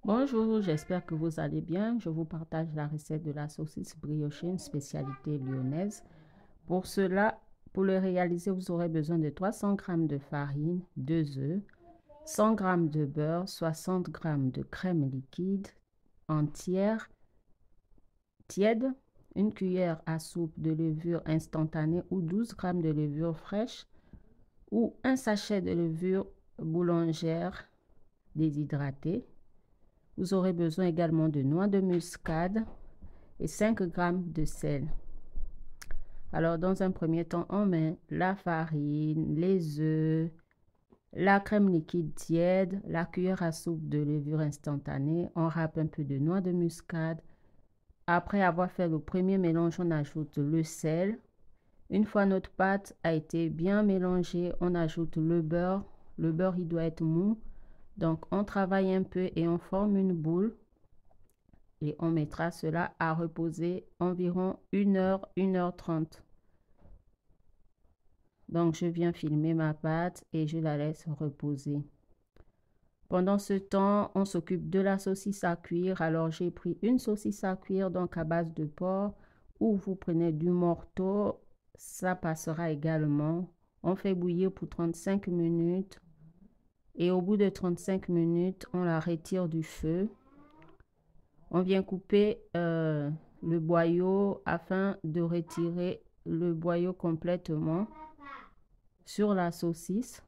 Bonjour, j'espère que vous allez bien. Je vous partage la recette de la saucisse briochée, une spécialité lyonnaise. Pour cela, pour le réaliser, vous aurez besoin de 300 g de farine, 2 œufs, 100 g de beurre, 60 g de crème liquide entière, tiède, une cuillère à soupe de levure instantanée ou 12 g de levure fraîche ou un sachet de levure boulangère déshydratée. Vous aurez besoin également de noix de muscade et 5 g de sel. Alors, dans un premier temps, on met la farine, les œufs, la crème liquide tiède, la cuillère à soupe de levure instantanée. On râpe un peu de noix de muscade. Après avoir fait le premier mélange, on ajoute le sel. Une fois notre pâte a été bien mélangée, on ajoute le beurre. Le beurre, il doit être mou. Donc, on travaille un peu et on forme une boule. Et on mettra cela à reposer environ 1 heure, 1h30. Donc, je viens filmer ma pâte et je la laisse reposer. Pendant ce temps, on s'occupe de la saucisse à cuire. Alors, j'ai pris une saucisse à cuire, donc à base de porc, ou vous prenez du morteau, ça passera également. On fait bouillir pour 35 minutes et au bout de 35 minutes, on la retire du feu. On vient couper le boyau afin de retirer le boyau complètement sur la saucisse.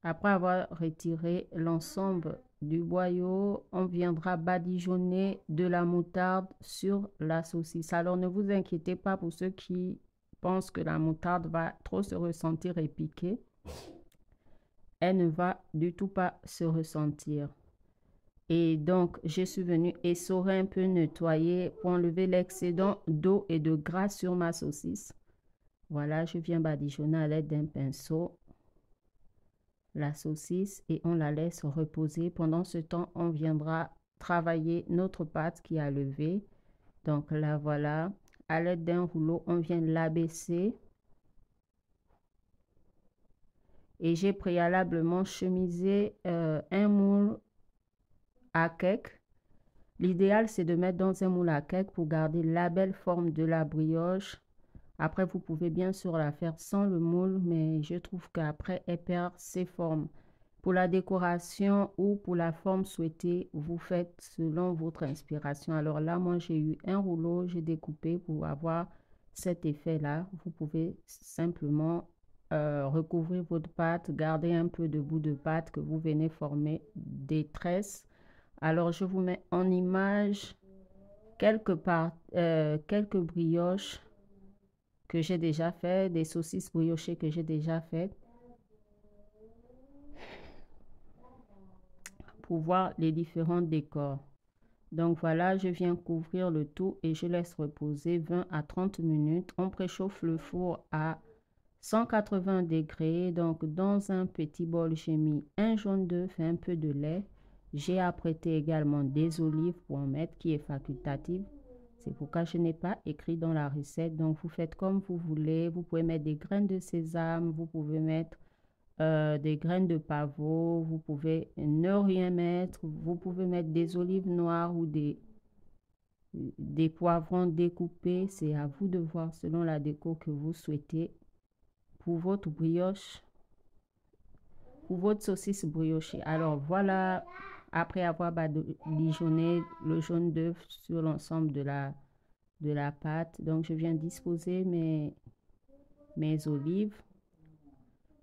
Après avoir retiré l'ensemble du boyau, on viendra badigeonner de la moutarde sur la saucisse. Alors ne vous inquiétez pas pour ceux qui pensent que la moutarde va trop se ressentir et piquer. Elle ne va du tout pas se ressentir. Et donc, je suis venue essorer un peu, nettoyer pour enlever l'excédent d'eau et de gras sur ma saucisse. Voilà, je viens badigeonner à l'aide d'un pinceau la saucisse et on la laisse reposer. Pendant ce temps, on viendra travailler notre pâte qui a levé. Donc là, voilà, à l'aide d'un rouleau, on vient l'abaisser. Et j'ai préalablement chemisé un moule à cake. L'idéal, c'est de mettre dans un moule à cake pour garder la belle forme de la brioche. Après, vous pouvez bien sûr la faire sans le moule, mais je trouve qu'après, elle perd ses formes. Pour la décoration ou pour la forme souhaitée, vous faites selon votre inspiration. Alors là, moi, j'ai eu un rouleau, j'ai découpé pour avoir cet effet-là. Vous pouvez simplement recouvrir votre pâte, garder un peu de bout de pâte que vous venez former des tresses. Alors, je vous mets en image quelques brioches que j'ai déjà fait, des saucisses briochées que j'ai déjà faites pour voir les différents décors. Donc voilà, je viens couvrir le tout et je laisse reposer 20 à 30 minutes. On préchauffe le four à 180 degrés. Donc dans un petit bol, j'ai mis un jaune d'œuf et un peu de lait. J'ai apprêté également des olives pour en mettre qui est facultative. C'est pourquoi je n'ai pas écrit dans la recette. Donc, vous faites comme vous voulez. Vous pouvez mettre des graines de sésame. Vous pouvez mettre des graines de pavot. Vous pouvez ne rien mettre. Vous pouvez mettre des olives noires ou des poivrons découpés. C'est à vous de voir selon la déco que vous souhaitez pour votre brioche, pour votre saucisse briochée. Alors, voilà. Après avoir badigeonné le jaune d'œuf sur l'ensemble de la pâte, donc je viens disposer mes olives.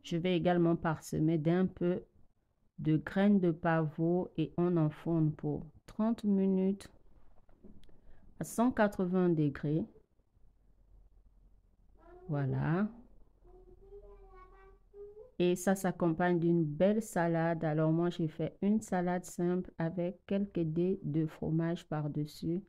Je vais également parsemer d'un peu de graines de pavot et on enfourne pour 30 minutes à 180 degrés. Voilà. Et ça s'accompagne d'une belle salade. Alors moi, j'ai fait une salade simple avec quelques dés de fromage par-dessus.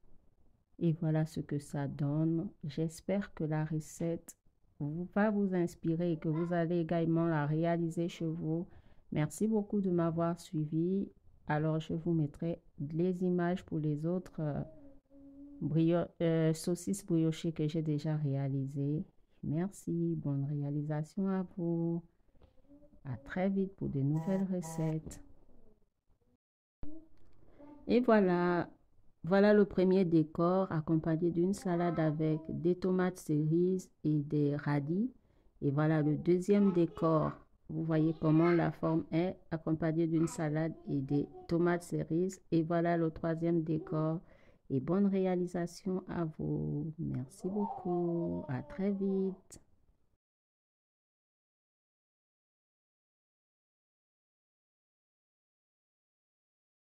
Et voilà ce que ça donne. J'espère que la recette va vous inspirer et que vous allez également la réaliser chez vous. Merci beaucoup de m'avoir suivi. Alors, je vous mettrai les images pour les autres saucisses briochées que j'ai déjà réalisées. Merci. Bonne réalisation à vous. À très vite pour de nouvelles recettes. Et voilà, voilà le premier décor accompagné d'une salade avec des tomates cerises et des radis. Et voilà le deuxième décor. Vous voyez comment la forme est accompagnée d'une salade et des tomates cerises. Et voilà le troisième décor. Et bonne réalisation à vous. Merci beaucoup. À très vite.